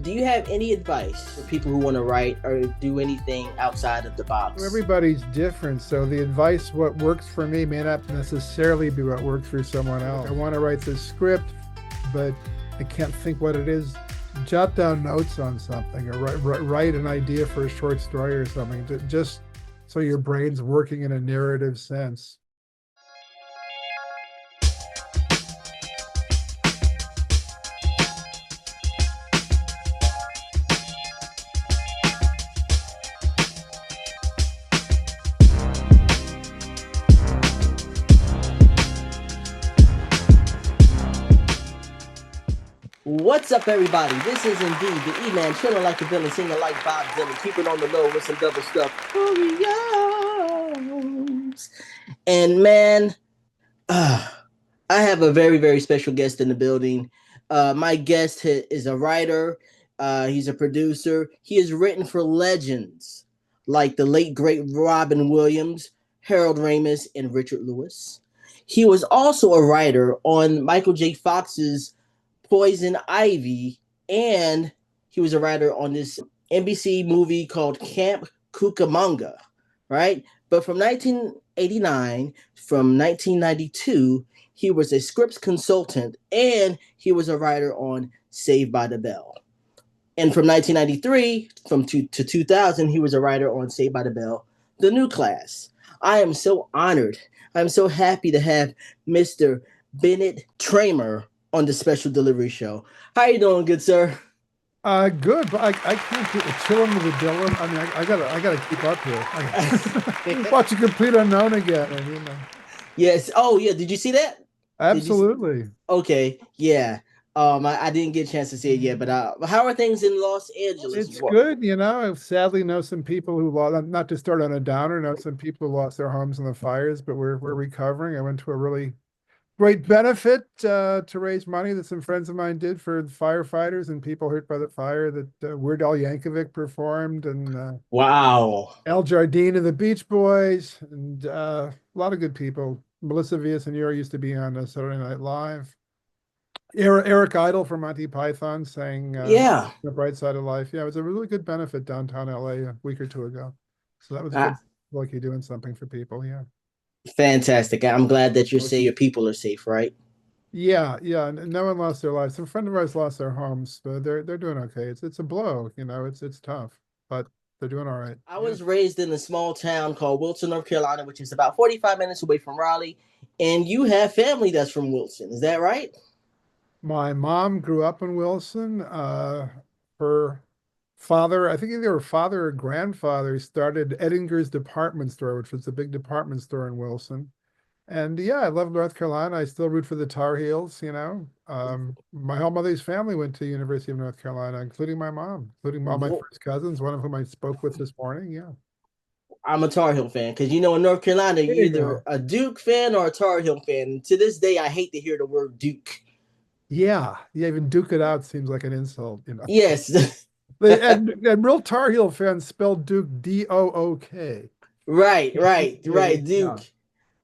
do you have any advice for people who want to write or do anything outside of the box? Everybody's different, so the advice, what works for me, may not necessarily be what works for someone else. I want to write this script, but I can't think what it is. Jot down notes on something, or write an idea for a short story or something, just so your brain's working in a narrative sense. What's up, everybody? This is indeed the E-Man, chilling like a villain, singing like Bob Dylan, keeping on the low with some double stuff. Oreos. And man, I have a very, very special guest in the building. My guest is a writer. He's a producer. He has written for legends like the late, great Robin Williams, Harold Ramis, and Richard Lewis. He was also a writer on Michael J. Fox's Poison Ivy, and he was a writer on this NBC movie called Camp Cucamonga, right? But from 1989, from 1992, he was a scripts consultant, and he was a writer on Saved by the Bell. And from 1993 to 2000, he was a writer on Saved by the Bell, The New Class. I am so honored. I'm so happy to have Mr. Bennett Tramer on the special delivery show. How you doing, good sir? Good, but I can't keep chilling with the Dylan. I mean, I gotta keep up here. Watch A Complete Unknown again, and, you know. Yes. Oh, yeah. Did you see that? Absolutely. Okay. Yeah. I didn't get a chance to see it yet, but how are things in Los Angeles? It's good, you know. I sadly know some people who lost. Not to start on a downer, know some people who lost their homes in the fires, but we're recovering. I went to a really great benefit to raise money that some friends of mine did for firefighters and people hurt by the fire that Weird Al Yankovic performed, and wow, Al Jardine and the Beach Boys, and a lot of good people. Melissa Villaseñor used to be on Saturday Night Live. Eric Idle from Monty Python sang yeah, The Bright Side of Life. Yeah, it was a really good benefit downtown LA a week or two ago. So that was good. Like you're doing something for people, yeah. Fantastic. I'm glad that your people are safe, right? Yeah, yeah. No one lost their lives. Some friend of ours lost their homes, but they're doing okay. It's a blow, you know. It's tough, but they're doing all right. I was raised in a small town called Wilson, North Carolina, which is about 45 minutes away from Raleigh. And you have family that's from Wilson. Is that right? My mom grew up in Wilson. Her father, I think either her father or grandfather, started Edinger's Department Store, which was a big department store in Wilson. And yeah, I love North Carolina. I still root for the Tar Heels, you know. My whole mother's family went to University of North Carolina, including my mom, including all my first cousins, one of whom I spoke with this morning. Yeah. I'm a Tar Heel fan because, you know, in North Carolina, you're either a Duke fan or a Tar Heel fan. To this day, I hate to hear the word Duke. Yeah, even Duke it out seems like an insult, you know. Yes. and real Tar Heel fans spell Duke D-O-O-K. Right, Duke. Yeah.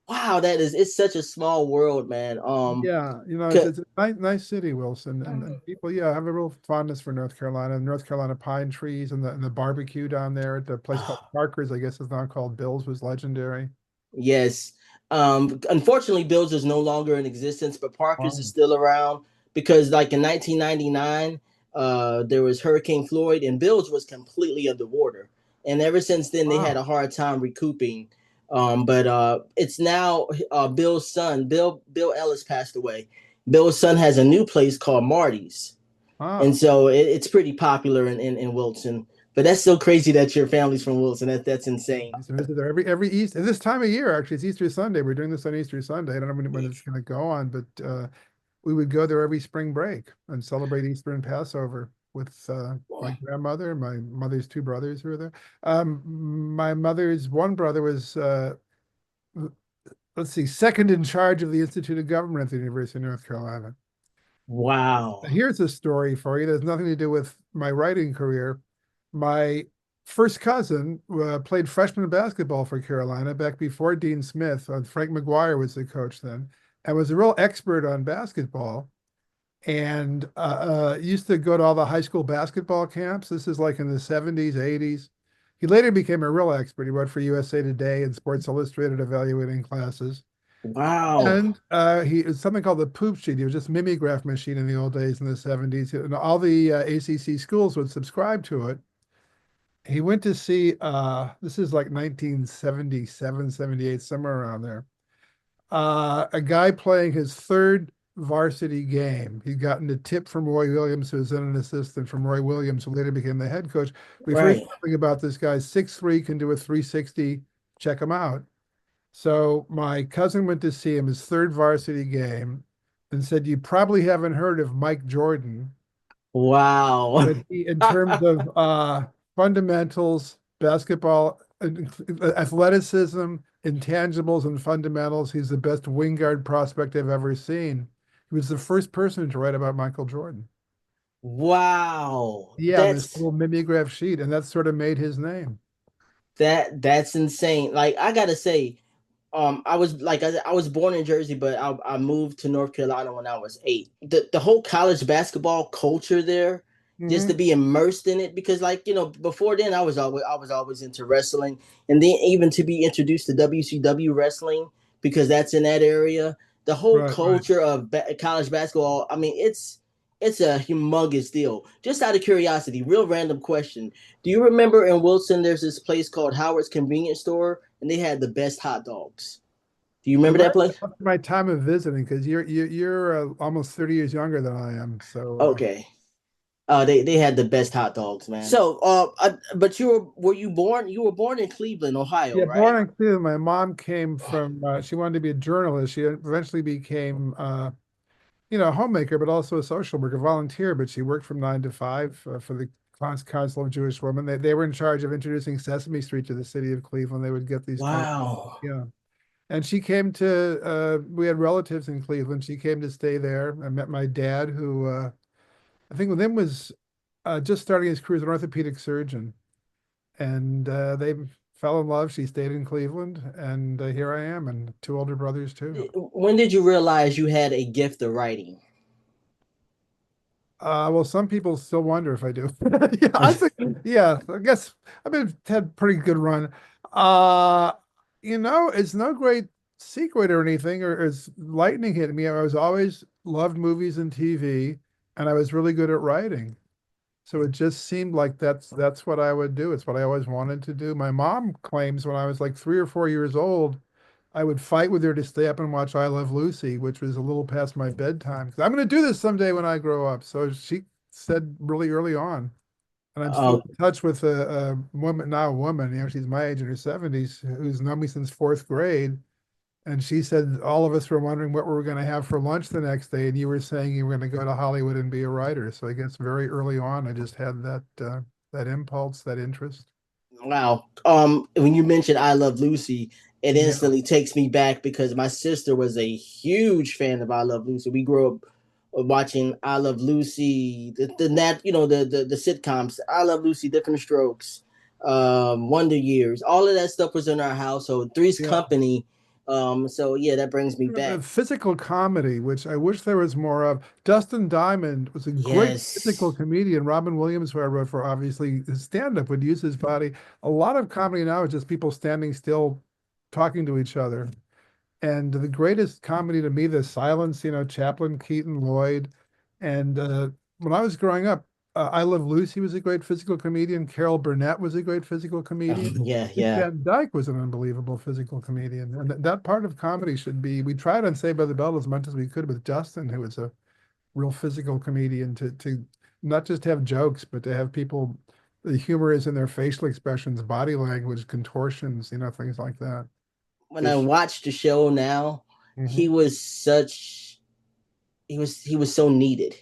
Wow, it's such a small world, man. Yeah, you know, it's a nice city, Wilson, and people, yeah, have a real fondness for North Carolina, North Carolina pine trees, and the barbecue down there at the place called Parker's, I guess it's now called Bill's, was legendary. Yes. Unfortunately, Bill's is no longer in existence, but Parker's is still around because, like, in 1999, there was Hurricane Floyd, and Bill's was completely underwater. And ever since then, they had a hard time recouping. But it's now Bill's son, Bill Ellis, passed away. Bill's son has a new place called Marty's. And so it's pretty popular in Wilson. But that's so crazy that your family's from Wilson. That's insane. I visit there every Easter. This time of year, actually, it's Easter Sunday. We're doing this on Easter Sunday. I don't know when it's going to go on, but we would go there every spring break and celebrate Easter and Passover with my grandmother, my mother's two brothers who were there. My mother's one brother was, let's see, second in charge of the Institute of Government at the University of North Carolina. Wow. Here's a story for you. There's nothing to do with my writing career. My first cousin played freshman basketball for Carolina back before Dean Smith. Frank McGuire was the coach then, and was a real expert on basketball. and used to go to all the high school basketball camps. This is like in the 70s, 80s. He later became a real expert. He wrote for USA Today and Sports Illustrated evaluating classes. Wow. And he it's something called the poop sheet. He was just mimeograph machine in the old days in the 70s. And all the ACC schools would subscribe to it. He went to see this is like 1977, 78, somewhere around there. A guy playing his third varsity game. He'd gotten a tip from Roy Williams, who was then an assistant from Roy Williams, who later became the head coach. We've heard Right. something about this guy, 6'3", can do a 360. Check him out. So my cousin went to see him his third varsity game and said, "You probably haven't heard of Mike Jordan." Wow. But he, in terms of fundamentals, basketball, athleticism, intangibles, and fundamentals, he's the best wing guard prospect I've ever seen. He was the first person to write about Michael Jordan. Wow. Yeah, this little mimeograph sheet, and that sort of made his name. That's insane. Like I gotta say, I was born in Jersey, but I moved to North Carolina when I was 8. The whole college basketball culture there, just to Hmm. be immersed in it, because before then I was always into wrestling, and then even to be introduced to WCW wrestling because that's in that area. The whole Right, right. culture of college basketball, I mean, it's a humongous deal. Just out of curiosity, real random question: do you remember in Wilson there's this place called Howard's Convenience Store, and they had the best hot dogs? Do you It remember might that place? be up to my time of visiting because you're almost 30 years younger than I am. So Okay. They had the best hot dogs, man. So, but were you born? You were born in Cleveland, Ohio, yeah, born right? in Cleveland. My mom came from. She wanted to be a journalist. She eventually became, a homemaker, but also a social worker, volunteer. But she worked from 9 to 5 for the Council of Jewish Women. They were in charge of introducing Sesame Street to the city of Cleveland. They would get these Wow. yeah. And she came to. We had relatives in Cleveland. She came to stay there. I met my dad, who I think with him was just starting his career as an orthopedic surgeon, and they fell in love. She stayed in Cleveland, and here I am, and two older brothers too. When did you realize you had a gift of writing? Well, some people still wonder if I do. Yeah, I think, yeah, I guess I've been had pretty good run. Uh, it's no great secret or anything, or it's lightning hit me. I was always loved movies and TV, and I was really good at writing. So it just seemed like that's what I would do. It's what I always wanted to do. My mom claims when I was like 3 or 4 years old, I would fight with her to stay up and watch I Love Lucy, which was a little past my bedtime. 'Cause I'm going to do this someday when I grow up. So she said really early on. And I'm still Oh, in touch with a woman, now a woman, she's my age in her 70s, who's known me since fourth grade. And she said all of us were wondering what we were going to have for lunch the next day, and you were saying you were going to go to Hollywood and be a writer. So I guess very early on, I just had that impulse, that interest. wow. When you mentioned I Love Lucy, it Yeah, instantly takes me back because my sister was a huge fan of I Love Lucy. We grew up watching I Love Lucy, the sitcoms, I Love Lucy, Different Strokes, Wonder Years, all of that stuff was in our household. Three's yeah. Company. So yeah, that brings me The back. physical comedy, which I wish there was more of. Dustin Diamond was a great physical Yes. comedian. Robin Williams, who I wrote for, obviously, his stand-up would use his body. A lot of comedy now is just people standing still, talking to each other. And the greatest comedy to me, the silence, Chaplin, Keaton, Lloyd. And when I was growing up, I Love Lucy was a great physical comedian. Carol Burnett was a great physical comedian. Yeah, Dick yeah. Van Dyke was an unbelievable physical comedian. And that part of comedy should be, we tried on Saved by the Bell as much as we could with Justin, who was a real physical comedian, to not just have jokes, but to have people, the humor is in their facial expressions, body language, contortions, things like that. When I Just, watch the show now, he mhm. was such he was so needed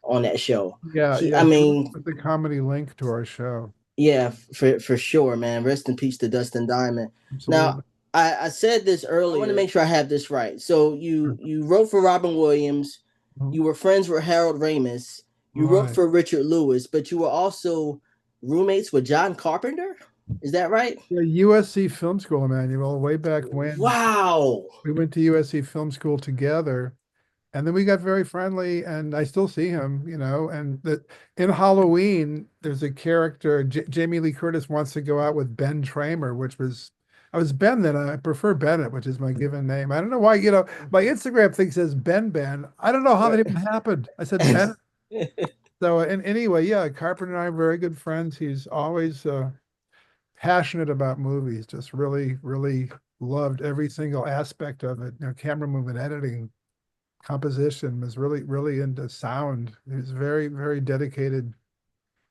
on that show. Yeah, He yeah, I he really mean, put the comedy link to our show. yeah, for sure, man. Rest in peace to Dustin Diamond. Now, Absolutely. I said this earlier. I want to make sure I have this right. So you wrote for Robin Williams, Mhm. you were friends with Harold Ramis, you wrote Right. for Richard Lewis, but you were also roommates with John Carpenter. Is that right? Yeah, USC Film School, Emmanuel, way back when Wow. we went to USC Film School together. And then we got very friendly, and I still see him, and in Halloween, there's a character, Jamie Lee Curtis wants to go out with Ben Tramer, I was Ben then. I prefer Bennett, which is my given name. I don't know why, my Instagram thing says Ben. I don't know how that even happened. I said Ben. So, and anyway, yeah, Carpenter and I are very good friends. He's always passionate about movies, just really, really loved every single aspect of it. Camera movement, editing, composition, was really, really into sound. He was very, very dedicated,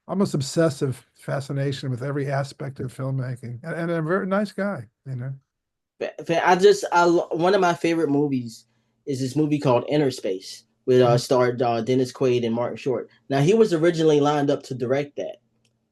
almost obsessive fascination with every aspect of filmmaking, and a very nice guy. One of my favorite movies is this movie called Inner Space, with starred Dennis Quaid and Martin Short. Now he was originally lined up to direct that,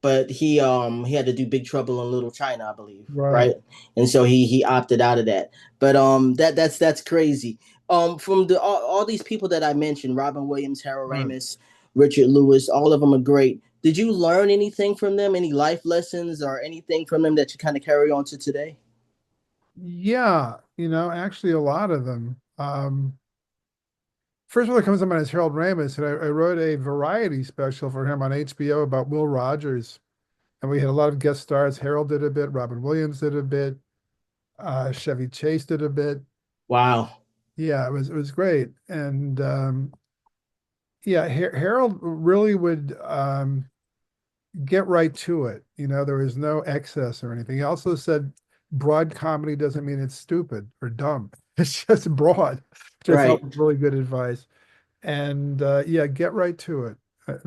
but he had to do Big Trouble in Little China, I believe, Right. right? And so he opted out of that. But that's crazy. From all these people that I mentioned, Robin Williams, Harold Right. Ramis, Richard Lewis, all of them are great. Did you learn anything from them? Any life lessons or anything from them that you kind of carry on to today? Yeah, actually a lot of them. First one that comes to mind is Harold Ramis, and I wrote a variety special for him on HBO about Will Rogers. And we had a lot of guest stars. Harold did a bit, Robin Williams did a bit, Chevy Chase did a bit. Wow. Yeah, it was great. And yeah, Harold really would get right to it. There was no excess or anything. He also said broad comedy doesn't mean it's stupid or dumb. It's just broad, which I thought Right. was really good advice. And yeah, get right to it.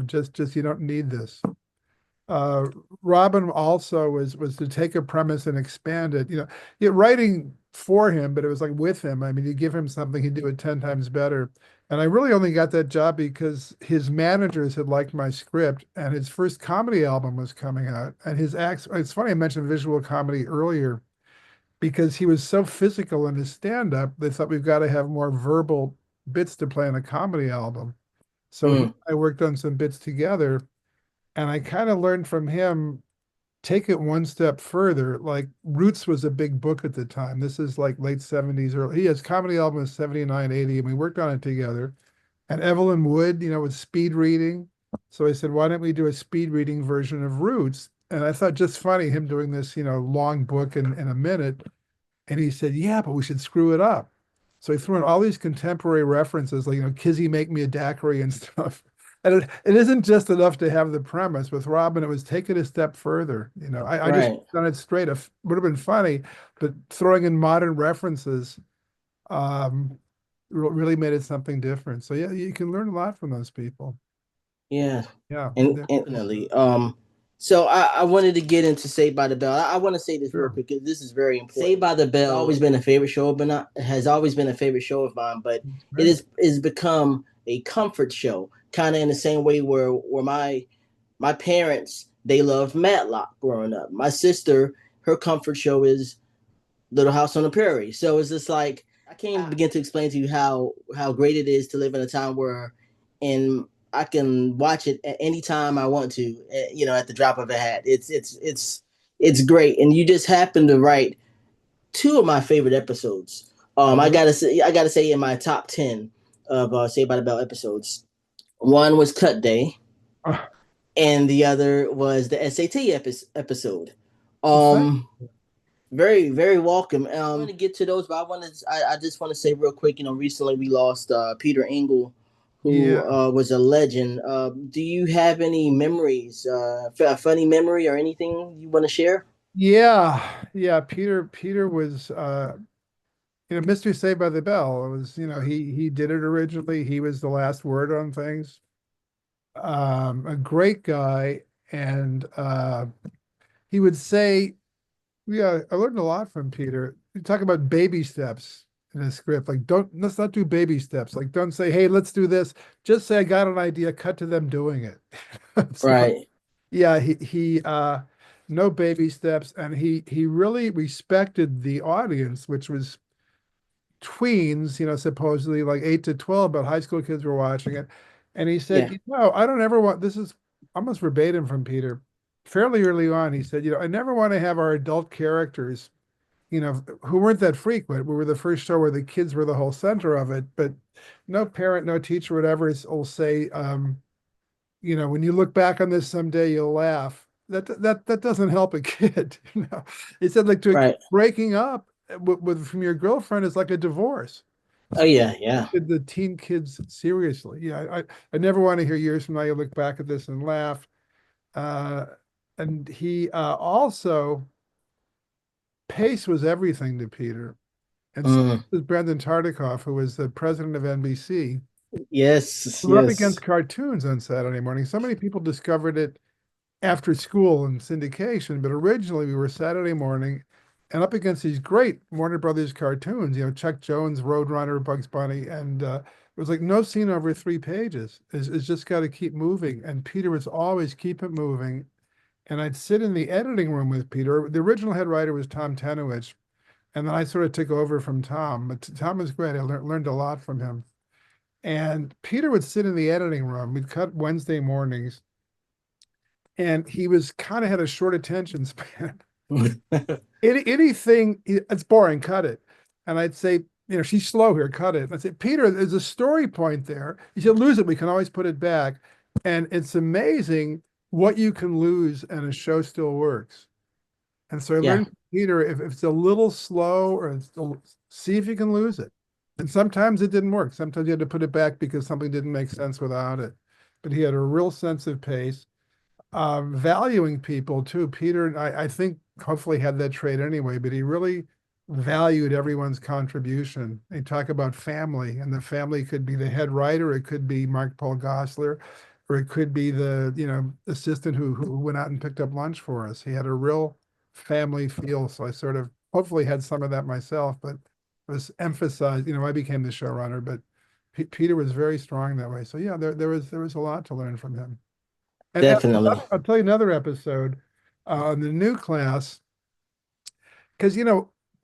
Just you don't need this. Uh, Robin also was to take a premise and expand it. You're writing for him, but it was like with him. I mean, you give him something, he'd do it 10 times better. And I really only got that job because his managers had liked my script, and his first comedy album was coming out. And his acts, it's funny I mentioned visual comedy earlier because he was so physical in his stand-up, they thought we've got to have more verbal bits to play on a comedy album. So he Mm, and I worked on some bits together, and I kind of learned from him, take it one step further. Like Roots was a big book at the time. This is like late 70s, early. His comedy album was 79, 80, and we worked on it together. And Evelyn Wood, was speed reading. So I said, why don't we do a speed reading version of Roots? And I thought just funny him doing this, long book in a minute. And he said, yeah, but we should screw it up. So he threw in all these contemporary references, like, Kizzy make me a daiquiri and stuff. And it isn't just enough to have the premise. With Robin, it was take it a step further. I just right. done it straight. It would have been funny, but throwing in modern references um, really made it something different. So yeah, you can learn a lot from those people. Yeah. Yeah, And definitely. So I wanted to get into Saved by the Bell. I want to say this real sure. quick because this is very important. Saved by the Bell has always been a favorite show, but not has always been a favorite show of mine. But it Great. is become a comfort show, kind of in the same way where my parents they loved Matlock growing up. My sister, her comfort show is Little House on the Prairie. So it's just like I can't even begin to explain to you how great it is to live in a time where and I can watch it at any time I want to, at the drop of a hat. It's great, and you just happen to write two of my favorite episodes. Oh, really? I gotta say in my top 10 of Saved by the Bell episodes. One was Cut Day, Oh, and the other was the SAT episode. well, thank Um, very, very welcome. I'm going to get to those, but I just want to say real quick. Recently we lost Peter Engel, who Yeah. was a legend. Do you have any memories, a funny memory or anything you want to share? Yeah. Yeah. Peter was Mystery Saved by the Bell. It was, he did it originally. He was the last word on things. A great guy. And he would say, yeah, I learned a lot from Peter. You talk about baby steps in a script. Like, let's not do baby steps. Like, don't say, hey, let's do this. Just say, I got an idea, cut to them doing it. So, Right. yeah, he no baby steps, and he really respected the audience, which was tweens, supposedly like 8 to 12, but high school kids were watching it. And he said, Yeah. I don't ever want, this is almost verbatim from Peter, fairly early on. He said, I never want to have our adult characters, who weren't that frequent. We were the first show where the kids were the whole center of it, but no parent, no teacher, whatever, will say, when you look back on this someday, you'll laugh. That doesn't help a kid. He said like Right. breaking up from your girlfriend is like a divorce. Oh So yeah, yeah. the teen kids seriously. Yeah, I never want to hear years from now you look back at this and laugh. Uh, and he also pace was everything to Peter. And so Mm, was Brandon Tartikoff, who was the president of NBC. yes, We were up against yes. cartoons on Saturday morning. So many people discovered it after school and syndication, but originally we were Saturday morning and up against these great Warner Brothers cartoons, Chuck Jones, Roadrunner, Bugs Bunny, and it was like no scene over 3 pages. It's just got to keep moving. And Peter was always keep it moving. And I'd sit in the editing room with Peter. The original head writer was Tom Tenowich, and then I sort of took over from Tom. But Tom was great. I learned a lot from him. And Peter would sit in the editing room. We'd cut Wednesday mornings, and he was kind of had a short attention span. Anything, it's boring, cut it. And I'd say, she's slow here, cut it. And I'd say, Peter, there's a story point there. He said, lose it, we can always put it back. And it's amazing what you can lose and a show still works. And so I Yeah, learned from Peter, if it's a little slow or see if you can lose it. And sometimes it didn't work. Sometimes you had to put it back because something didn't make sense without it. But he had a real sense of pace, valuing people too. Peter, I think, hopefully had that trait anyway, but he really valued everyone's contribution. They talk about family, and the family could be the head writer, it could be Mark Paul Gosselaar, or it could be the assistant who went out and picked up lunch for us. He had a real family feel. So I sort of hopefully had some of that myself, but was emphasized. I became the showrunner, but Peter was very strong that way. So yeah, there was a lot to learn from him. And definitely. I'll tell you another episode on the new class, because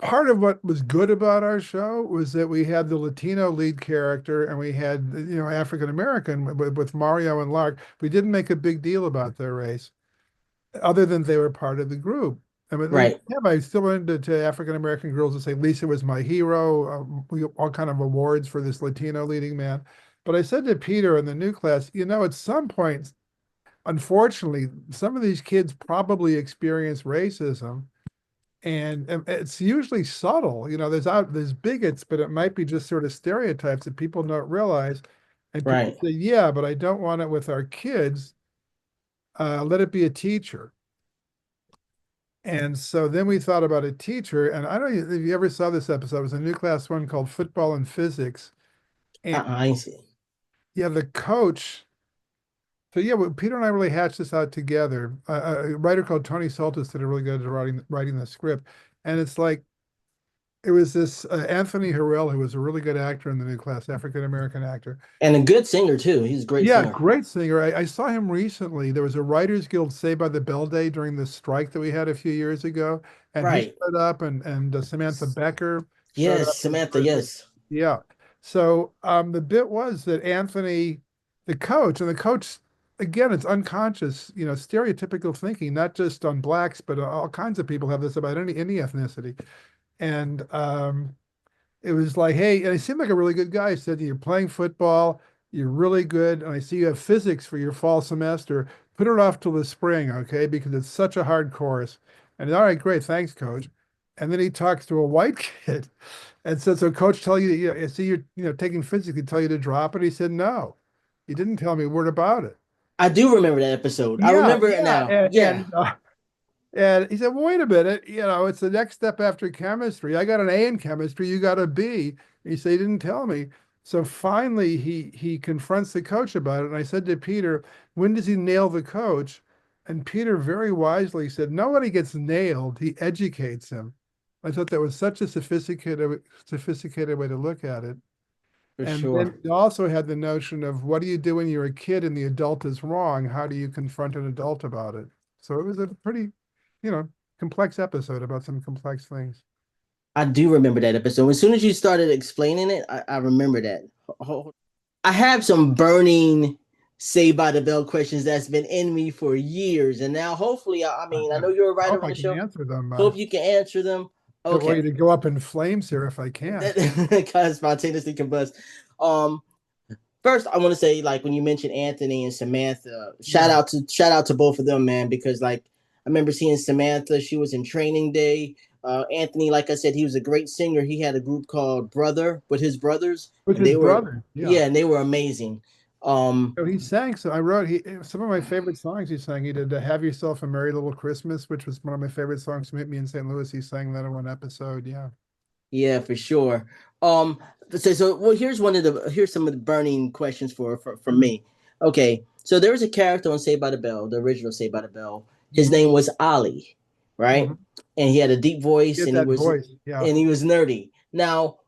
part of what was good about our show was that we had the Latino lead character and we had African American with Mario and Lark. We didn't make a big deal about their race, other than they were part of the group. I mean, Right. yeah, I still went to African American girls to say Lisa was my hero. We all kind of awards for this Latino leading man. But I said to Peter in the new class, at some point, unfortunately, some of these kids probably experience racism, and it's usually subtle. There's bigots, but it might be just sort of stereotypes that people don't realize. And Peter Right. said, yeah, but I don't want it with our kids. Let it be a teacher. And so then we thought about a teacher, and I don't know if you ever saw this episode. It was a new class one called Football and Physics. And I ain't see. yeah, the coach. So yeah, well, Peter and I really hatched this out together. A writer called Tony Soltis did a really good writing the script, and it's like it was this Anthony Harrell, who was a really good actor in the new class, African American actor. And a good singer too. He's a great Yeah, singer. great singer. I saw him recently. There was a Writers Guild Saved by the Bell Day during the strike that we had a few years ago, and he Right. showed up, and Samantha Becker showed Yes, up as Samantha. person. Yes. Yeah. So the bit was that Anthony, the coach, and the coach, again, it's unconscious, stereotypical thinking, not just on blacks, but all kinds of people have this about any ethnicity. And it was like, hey, and he seemed like a really good guy. He said, you're playing football, you're really good, and I see you have physics for your fall semester. Put it off till the spring, okay? Because it's such a hard course. And all right, great, thanks, coach. And then he talks to a white kid and says, so coach tell you, I see you're, taking physics, he tell you to drop it. He said, no, he didn't tell me a word about it. I do remember that episode. I Yeah, remember it yeah. now. And, Yeah. and he said, well, wait a minute, it's the next step after chemistry. I got an A in chemistry, you got a B. He said, he didn't tell me. So finally he confronts the coach about it. And I said to Peter, when does he nail the coach? And Peter very wisely said, nobody gets nailed, he educates him. I thought that was such a sophisticated way to look at it. For And sure. then he also had the notion of what do you do when you're a kid and the adult is wrong? How do you confront an adult about it? So it was a pretty, you know, complex episode about some complex things. I do remember that episode. As soon as you started explaining it, I remember that. I have some burning Say by the Bell questions that's been in me for years. And now hopefully, I I, mean, I I know you're a writer hope on I the can show. answer them. Hope you can answer them. Don't want you to Okay. go up in flames here if I can. That kind of spontaneously combust. Um, First, I want to say, like, when you mentioned Anthony and Samantha, Yeah. shout out to both of them, man, because like I remember seeing Samantha, she was in Training Day. Anthony, like I said, he was a great singer. He had a group called Brother with his brothers, With and his they were, brother. Yeah. yeah, and they were amazing. Um, So he sang. So I wrote some of my favorite songs he sang. He did "Have Yourself a Merry Little Christmas," which was one of my favorite songs to meet me in St. Louis. He sang that in one episode. Yeah. yeah, for sure. Well, here's some of the burning questions for Mhm. me. Okay, so there was a character on Saved by the Bell, the original Saved by the Bell. His Mhm. name was Ollie, right? Mhm. And he had a deep voice, Get that voice. Yeah. and he was nerdy. Now,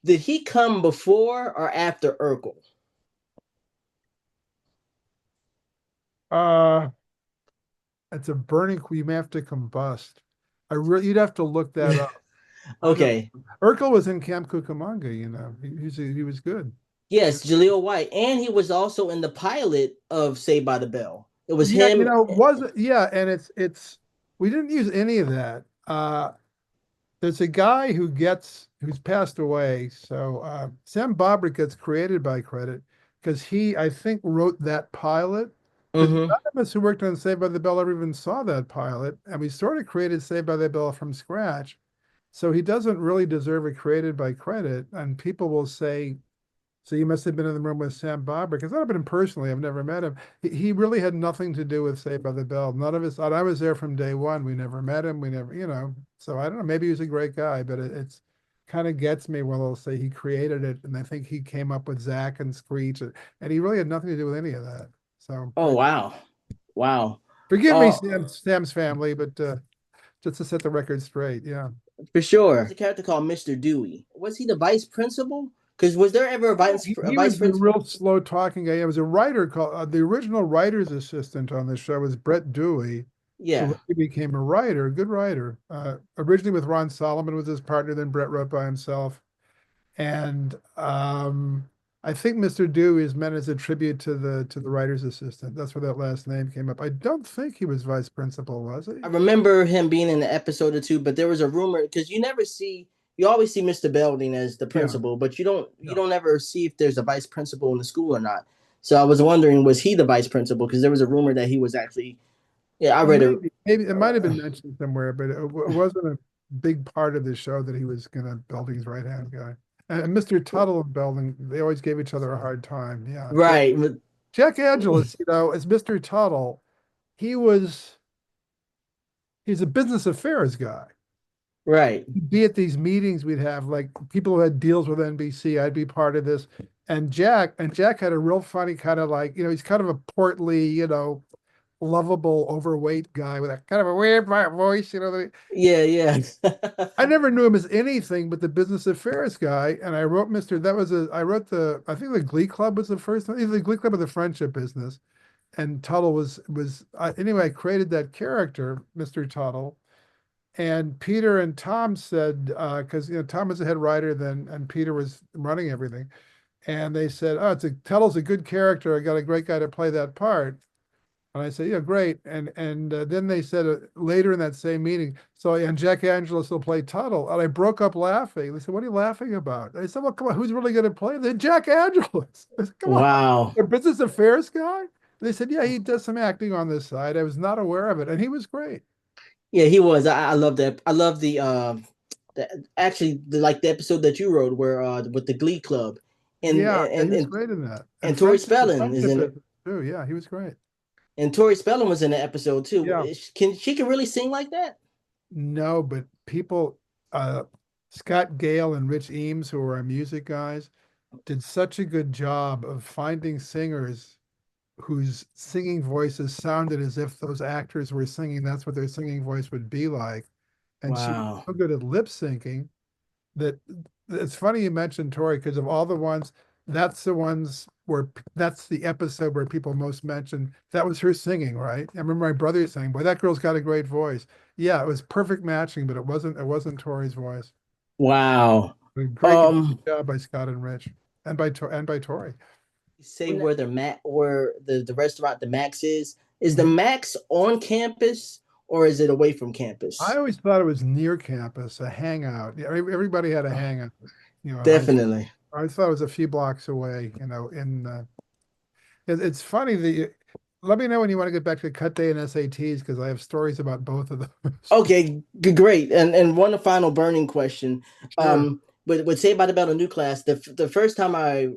did he come before or after Urkel? Uh, it's a burning. You may have to combust. You'd have to look that up. I don't. Okay. Urkel was in Camp Cucamonga. He was good. Yes, Jaleel White, and he was also in the pilot of Saved by the Bell. It was Yeah, him. was it? Yeah, and it's we didn't use any of that. There's a guy who's passed away. So Sam Bobbrick gets created by credit because he, I think, wrote that pilot. Because Mm-hmm. none of us who worked on Saved by the Bell ever even saw that pilot, and we sort of created Saved by the Bell from scratch. So he doesn't really deserve a created by credit. And people will say, so you must have been in the room with Sam Bobber, because I've been him personally. I've never met him. He really had nothing to do with Saved by the Bell. None of us. And I was there from day one. We never met him. We never, So I don't know. Maybe he was a great guy, but it's kind of gets me when they'll say he created it, and I think he came up with Zach and Screech, and he really had nothing to do with any of that. So Oh wow, wow. forgive me, Uh, Sam's family, but just to set the record straight, yeah. for sure. There's a character called Mr. Dewey. Was he the vice principal? Because was there ever a He vice was the principal? real slow talking guy. It was a writer called the original writer's assistant on the show was Brett Dewey, who Yeah. became a writer, a good writer. Originally with Ron Solomon was his partner, then Brett wrote by himself. And I think Mr. Dewey is meant as a tribute to the writer's assistant. That's where that last name came up. I don't think he was vice principal, was he? I remember him being in the episode or two, but there was a rumor because you always see Mr. Belding as the Yeah, principal, but you yeah. don't ever see if there's a vice principal in the school or not. So I was wondering, was he the vice principal? Because there was a rumor that he was actually. Yeah, I read it. Maybe it might have been mentioned somewhere, but it wasn't a big part of the show that he was gonna Belding's right hand guy. And Mr. Tuttle and Belding, they always gave each other a hard time. Yeah, Right, Jack Angelus, as Mr. Tuttle, he was he's a business affairs guy. right. He'd be at these meetings we'd have, like people who had deals with NBC. I'd be part of this, and Jack had a real funny kind of like he's kind of a portly lovable, overweight guy with a kind of a weird voice. Yeah, yeah. I never knew him as anything but the business affairs guy. And I wrote Mr. That was I wrote I think the Glee Club was the first one, either the Glee Club or the Friendship Business. And Tuttle anyway, I created that character, Mr. Tuttle. And Peter and Tom said, because Tom was the head writer then, and Peter was running everything. And they said, "Oh, Tuttle's a good character. I got a great guy to play that part." And I said, "Yeah, great." And then they said later in that same meeting, so and Jack Angelus will play Tuttle. And I broke up laughing. They said, "What are you laughing about?" I said, "Well, come on, who's really going to play?" They said, Jack Angelus. I said, "Come on, Wow. a business affairs guy." They said, "Yeah, he does some acting on this side." I was not aware of it, and he was great. Yeah, he was. I love that. I love like the episode that you wrote where with the Glee Club, and Yeah, yeah, he and was and great in that. And and Tori the Spelling is friendship in it, business too. Yeah, he was great. and Tori Spelling was in the episode too. Yeah. Can she can really sing like that? No, but uh, Scott Gale and Rich Eames, who are our music guys, did such a good job of finding singers whose singing voices sounded as if those actors were singing. That's what their singing voice would be like. And she was Wow. so good at lip syncing that it's funny you mentioned Tori because of all the ones, that's the ones where that's the episode where people most mentioned that was her singing, right? I remember my brother saying, "Boy, that girl's got a great voice." Yeah, it was perfect matching, but it wasn't Tori's voice. Wow. A great Um, job by Scott and Rich and by Tori. say where the restaurant the Max is. Is the Mhm. Max on campus or is it away from I campus? always thought it was near campus, a hangout. Yeah, everybody had a hangout. High school. Definitely. I thought it was a few blocks away. It's funny that let me know when you want to get back to cut day and SATs because I have stories about both of those. Okay, great. And one final burning question. Sure. With Saved by the Bell, the new class, the first time I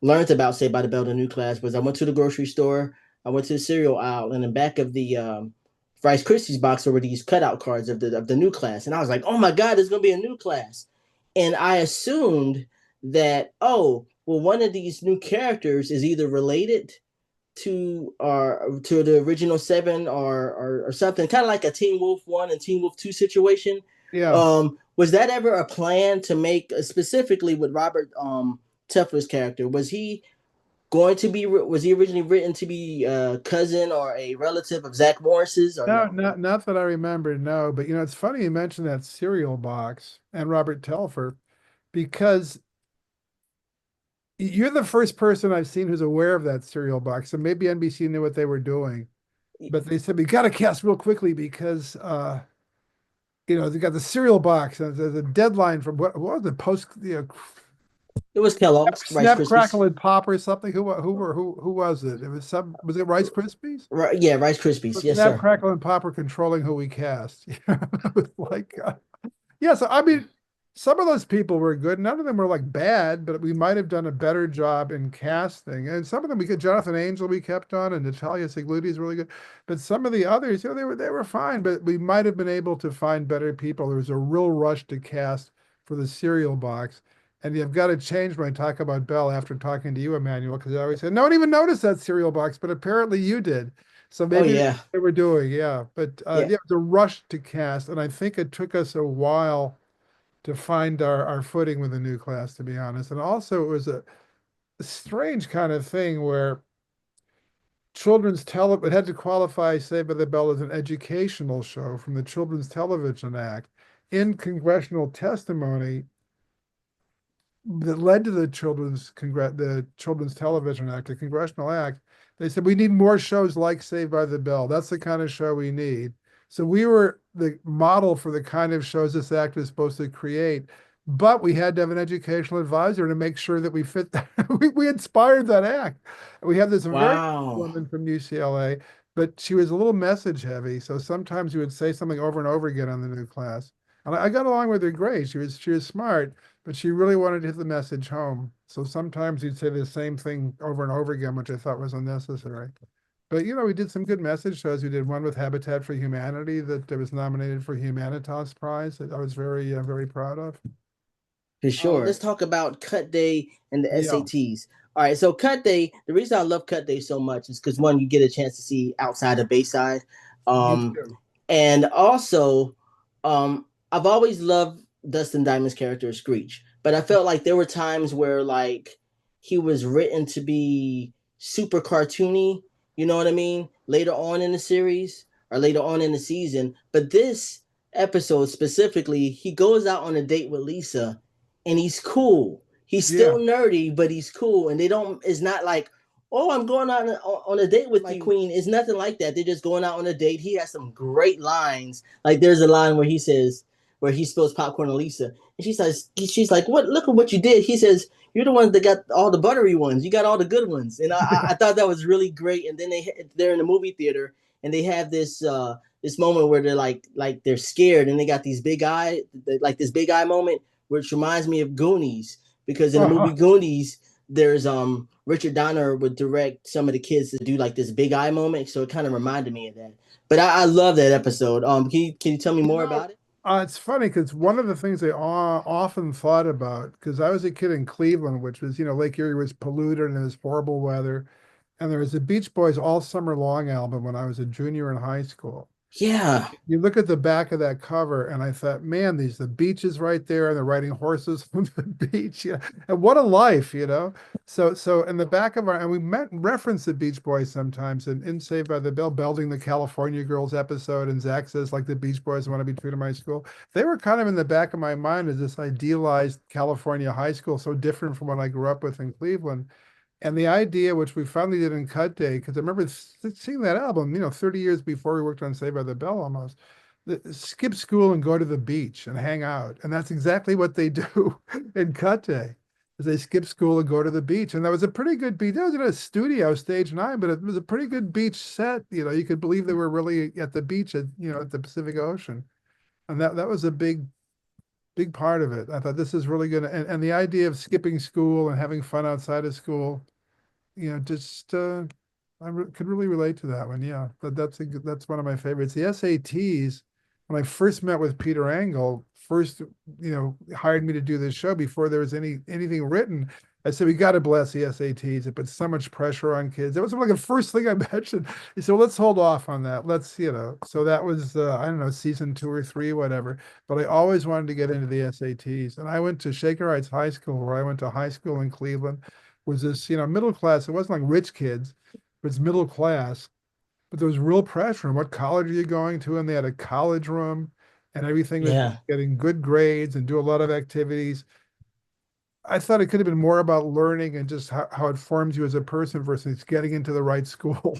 learned about Saved by the Bell, the new class was I went to the grocery store. I went to the cereal aisle, and in the back of the Rice Krispies box there were these cutout cards of the new class, and I was like, oh my god, there's gonna be a new class, and I assumed that oh well one of these new characters is either related to the original seven or something, kind of like a Teen Wolf 1 and Teen Wolf 2 situation. Yeah. Was that ever a plan to make specifically with Robert Tefler's character? Was he originally written to be a cousin or a relative of Zach Morris's or No, no? not that I remember, no. But it's funny you mentioned that cereal box and Robert Telfer because you're the first person I've seen who's aware of that cereal box. So maybe NBC knew what they were doing, but they said we got to cast real quickly because they got the cereal box and there's a deadline from what was the post, It was Kellogg's Rice Snap Krispies. Crackle and Pop or something. Who was it? Was it Rice Krispies? Right, yeah, Rice Krispies. But Yes, Snap sir. Crackle and Pop are controlling who we cast. It was like yeah, so I mean, some of those people were good. None of them were like bad, but we might have done a better job in casting. And some of them we get Jonathan Angel we kept on, and Natalia Sigluti is really good. But some of the others, they were fine, but we might have been able to find better people. There was a real rush to cast for the cereal box. And you've got to change when I talk about Bell after talking to you, Emmanuel, because I always said, no one even noticed that cereal box, but apparently you did. So Oh maybe yeah, they were doing, yeah. But yeah. yeah, it was a rush to cast, and I think it took us a while to find our footing with the new class, to be honest. And also, it was a strange kind of thing where it had to qualify Saved by the Bell as an educational show from the Children's Television Act. In congressional testimony, that led to the Children's Television Act, the Congressional Act, they said we need more shows like Saved by the Bell. That's the kind of show we need. So we were the model for the kind of shows this act is supposed to create, but we had to have an educational advisor to make sure that we fit that. We inspired that act. We have this very Wow. woman from UCLA, but she was a little message heavy. So sometimes you would say something over and over again on the new class. And I got along with her great. She was smart, but she really wanted to hit the message home. So sometimes you'd say the same thing over and over again, which I thought was unnecessary. But we did some good message shows. We did one with Habitat for Humanity that was nominated for Humanitas Prize that I was very proud of. For sure. Let's talk about cut day and the Yeah, SATs. All right, so cut day. The reason I love cut day so much is because one, you get a chance to see outside of Bayside, me um, too. and also, I've always loved Dustin Diamond's character Screech, but I felt like there were times where like he was written to be super cartoony. You know what I mean? Later on in the series or later on in the season, but this episode specifically, he goes out on a date with Lisa and he's cool. He's still Yeah. nerdy, but he's cool. And they don't, it's not like, oh, I'm going out on a date with you, Queen. It's nothing like that. They're just going out on a date. He has some great lines. Like there's a line where he says, where he spills popcorn on Lisa. And she's like, what? Look at what you did. He says, you're the ones that got all the buttery ones. You got all the good ones. And I thought that was really great. And then they're in the movie theater and they have this moment where they're like they're scared and they got these big eye, like this big eye moment, which reminds me of Goonies, because in the movie Goonies, there's Richard Donner would direct some of the kids to do like this big eye moment, so it kind of reminded me of that. But I love that episode. Can you tell me You more know, about it? it's funny because one of the things I often thought about, because I was a kid in Cleveland, which was, Lake Erie was polluted and it was horrible weather. And there was a Beach Boys All Summer Long album when I was a junior in high school. Yeah. You look at the back of that cover, and I thought, man, the beaches right there, and they're riding horses on the beach. Yeah, and what a life. So in the back of and we reference the Beach Boys sometimes, in Saved by the Bell, Belding the California Girls episode, and Zach says like the Beach Boys want to be treated in my school. They were kind of in the back of my mind as this idealized California high school, so different from what I grew up with in Cleveland. And the idea, which we finally did in Cut Day, because I remember seeing that album, 30 years before we worked on Saved by the Bell almost, skip school and go to the beach and hang out. And that's exactly what they do in Cut Day, is they skip school and go to the beach. And that was a pretty good beach. That was in a studio, stage 9, but it was a pretty good beach set. You could believe they were really at the beach at the Pacific Ocean. And that was a big part of it. I thought this is really good. And the idea of skipping school and having fun outside of school, just could really relate to that one. Yeah, that's one of my favorites. The SATs, when I first met with Peter Angle, first hired me to do this show before there was anything written. I said we got to bless the SATs. It puts so much pressure on kids. That was like the first thing I mentioned. He said, well, let's hold off on that. So that was I don't know, season 2 or 3, whatever. But I always wanted to get into the SATs, and I went to Shaker Heights High School, where I went to high school in Cleveland. Was this middle class? It wasn't like rich kids, but it's middle class. But there was real pressure on what college are you going to, and they had a college room, and everything was Yeah, getting good grades and do a lot of activities. I thought it could have been more about learning and just how it forms you as a person versus getting into the right school.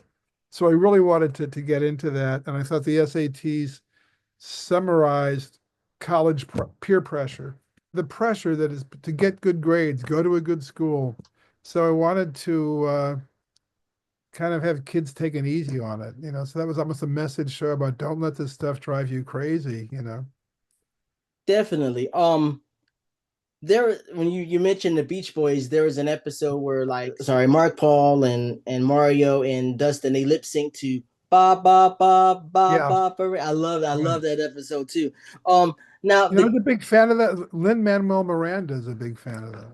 So I really wanted to get into that. And I thought the SATs summarized college peer pressure, the pressure that is to get good grades, go to a good school. So I wanted to kind of have kids taken easy on it. So that was almost a message show about don't let this stuff drive you crazy. definitely. There when you mentioned the Beach Boys, there was an episode where Mark Paul and Mario and Dustin, they lip sync to ba ba ba ba Yeah. ba ba. I Right. love that episode too. Um now I the was a big fan of that. Lin-Manuel Miranda is a big fan of that.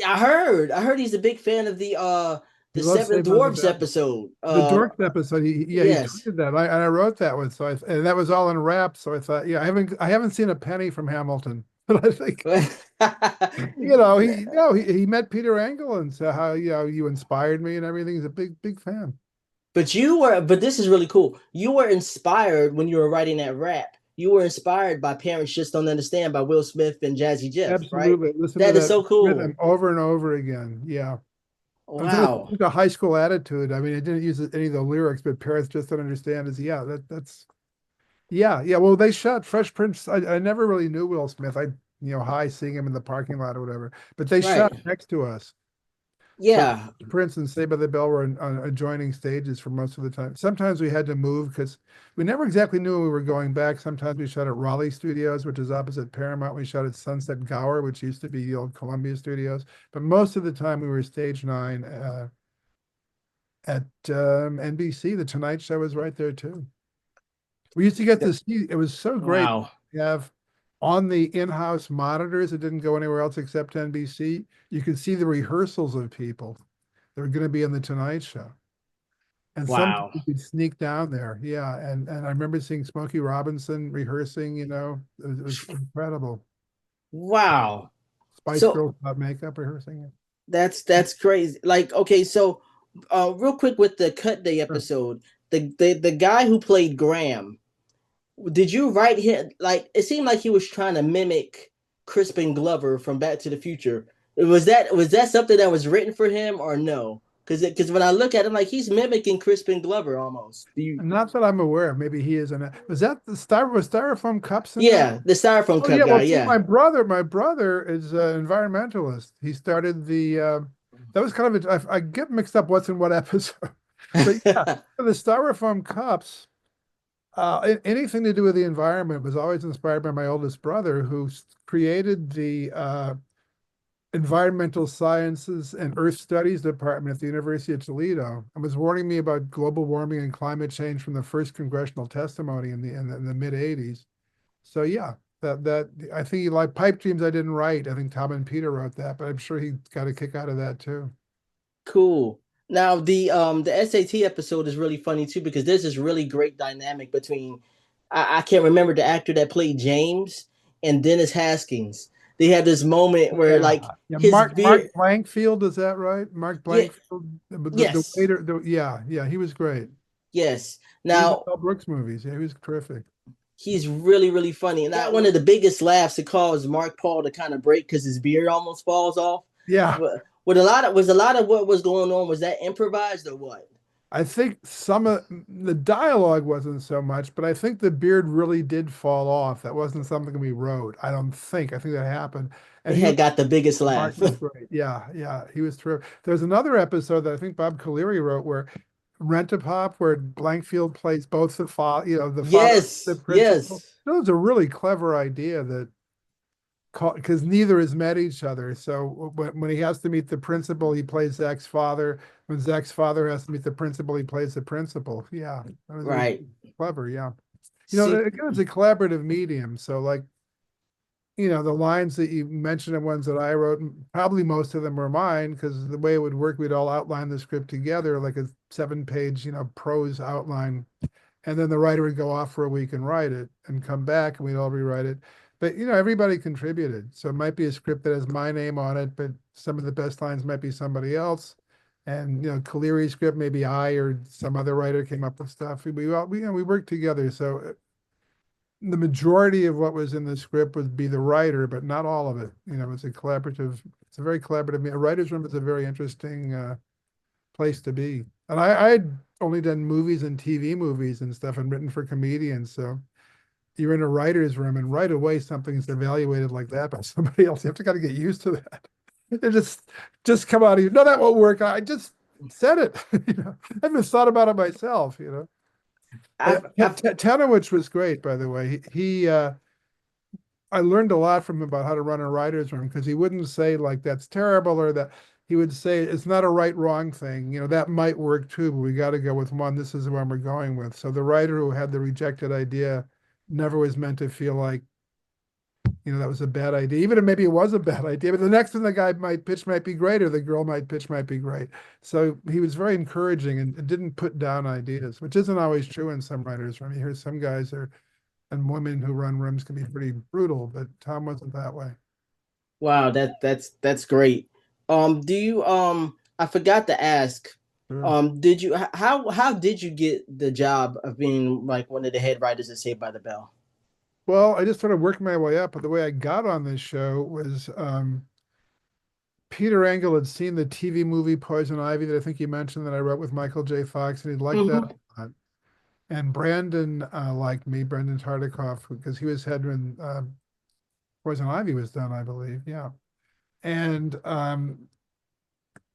I heard he's a big fan of He the loves Seven Saved by the Dwarfs Bell. episode. The Dorks episode, he Yes. tweeted that. And I wrote that one. And that was all in rap. So I thought, yeah, I haven't seen a penny from Hamilton. But I think, he met Peter Angle and said how, you inspired me and everything. He's a big fan. But this is really cool. You were inspired when you were writing that rap. You were inspired by Parents Just Don't Understand by Will Smith and Jazzy Jeff, right? Absolutely. Listen to That is that so rhythm cool. over and over again. Yeah. I was Wow. a high school attitude. I mean, I didn't use any of the lyrics, but parents just don't understand is, yeah, that's, yeah, yeah. Well, they shot Fresh Prince. I never really knew Will Smith. Hi, seeing him in the parking lot or whatever, but they shot Right. next to us. So Yeah. Prince and Saved by the Bell were on adjoining stages for most of the time. Sometimes we had to move because we never exactly knew when we were going back. Sometimes we shot at Raleigh Studios, which is opposite Paramount. We shot at Sunset Gower, which used to be the old Columbia Studios. But most of the time we were stage 9 at NBC. The Tonight Show was right there too. We used to get to see, it was so great. Wow. We have on the in-house monitors, it didn't go anywhere else except NBC. You could see the rehearsals of people that were going to be on the Tonight Show. And sometimes Wow. you could sneak down there. Yeah. And I remember seeing Smokey Robinson rehearsing, it was incredible. Wow. Spice So Girls Without Makeup rehearsing it. that's crazy. Like, okay, so real quick with the Cut Day Sure. episode, the guy who played Graham, did you write him like it seemed like he was trying to mimic Crispin Glover from Back to the Future? Was that something that was written for him or no? Because when I look at him, like he's mimicking Crispin Glover almost. Do you? Not that I'm aware of. Maybe he is in it. Was that the styrofoam cups in that? Yeah, the styrofoam Oh cup yeah, guy. well, see, Yeah. my brother is an environmentalist. He started the that was kind of I get mixed up what's in what episode, but yeah, the styrofoam cups. Anything to do with the environment was always inspired by my oldest brother, who created the environmental sciences and earth studies department at the University of Toledo, and was warning me about global warming and climate change from the first congressional testimony in the mid '80s. So yeah, that I think he liked Pipe Dreams. I didn't write. I think Tom and Peter wrote that, but I'm sure he got a kick out of that too. Cool. Now the SAT episode is really funny too because there's this really great dynamic between I can't remember the actor that played James and Dennis Haskins. They have this moment where Yeah, like yeah. his Mark beard. Blankfield, is that right? Mark Yeah. Blankfield, the Yes. waiter. Yeah, he was great. Yes. He was in Now Mel Brooks movies. Yeah, he was terrific. he's really funny, and that one of the biggest laughs it caused Mark Paul to kind of break because his beard almost falls off. Yeah, With a lot of was a lot of what was going on, was that improvised or what? I think some of the dialogue wasn't so much, but I think the beard really did fall off. That wasn't something we wrote. I don't think. I think that happened. And It he was had got the biggest Mark laugh. was great. Yeah, yeah, he was terrific. There's another episode that I think Bob Caleri wrote where Rent-a-Pop, where Blankfield plays both the father, the father, the Yes, principal. yes. That was a really clever idea that because neither has met each other. So when he has to meet the principal, he plays Zach's father. When Zach's father has to meet the principal, he plays the principal. Yeah, it was Right. clever. Yeah, See, again, it's a collaborative medium. So like the lines that you mentioned are ones that I wrote, and probably most of them were mine because the way it would work, we'd all outline the script together, like a 7-page, prose outline. And then the writer would go off for a week and write it and come back and we'd all rewrite it. But, everybody contributed. So it might be a script that has my name on it, but some of the best lines might be somebody else. And, Caleri's script, maybe I or some other writer came up with stuff. We worked together. So the majority of what was in the script would be the writer, but not all of it. It's a collaborative, it's a very collaborative. A writer's room is a very interesting place to be. And I had only done movies and TV movies and stuff and written for comedians. So you're in a writer's room and right away something's evaluated like that by somebody else. You have to kind of get used to that. It just come out of you. No, that won't work. I just said it. I haven't thought about it myself. I've Tanowich was great, by the way. I learned a lot from him about how to run a writer's room because he wouldn't say like that's terrible or that he would say it's not a right wrong thing. That might work too, but we got to go with one. This is the one we're going with. So the writer who had the rejected idea never was meant to feel like that was a bad idea. Even if maybe it was a bad idea, but the next thing the guy might pitch might be great, or the girl might pitch might be great. So he was very encouraging and didn't put down ideas, which isn't always true in some writers' room. You hear some guys are and women who run rooms can be pretty brutal, but Tom wasn't that way. Wow, that's great. Do you I forgot to ask. Sure. Did you how did you get the job of being like one of the head writers at Saved by the Bell? Well, I just started working my way up, but the way I got on this show was Peter Engel had seen the TV movie Poison Ivy that I think you mentioned that I wrote with Michael J. Fox, and he liked that Hmm. a lot. And Brandon liked me, Brendan Tartikoff, because he was head when Poison Ivy was done, I believe. Yeah. And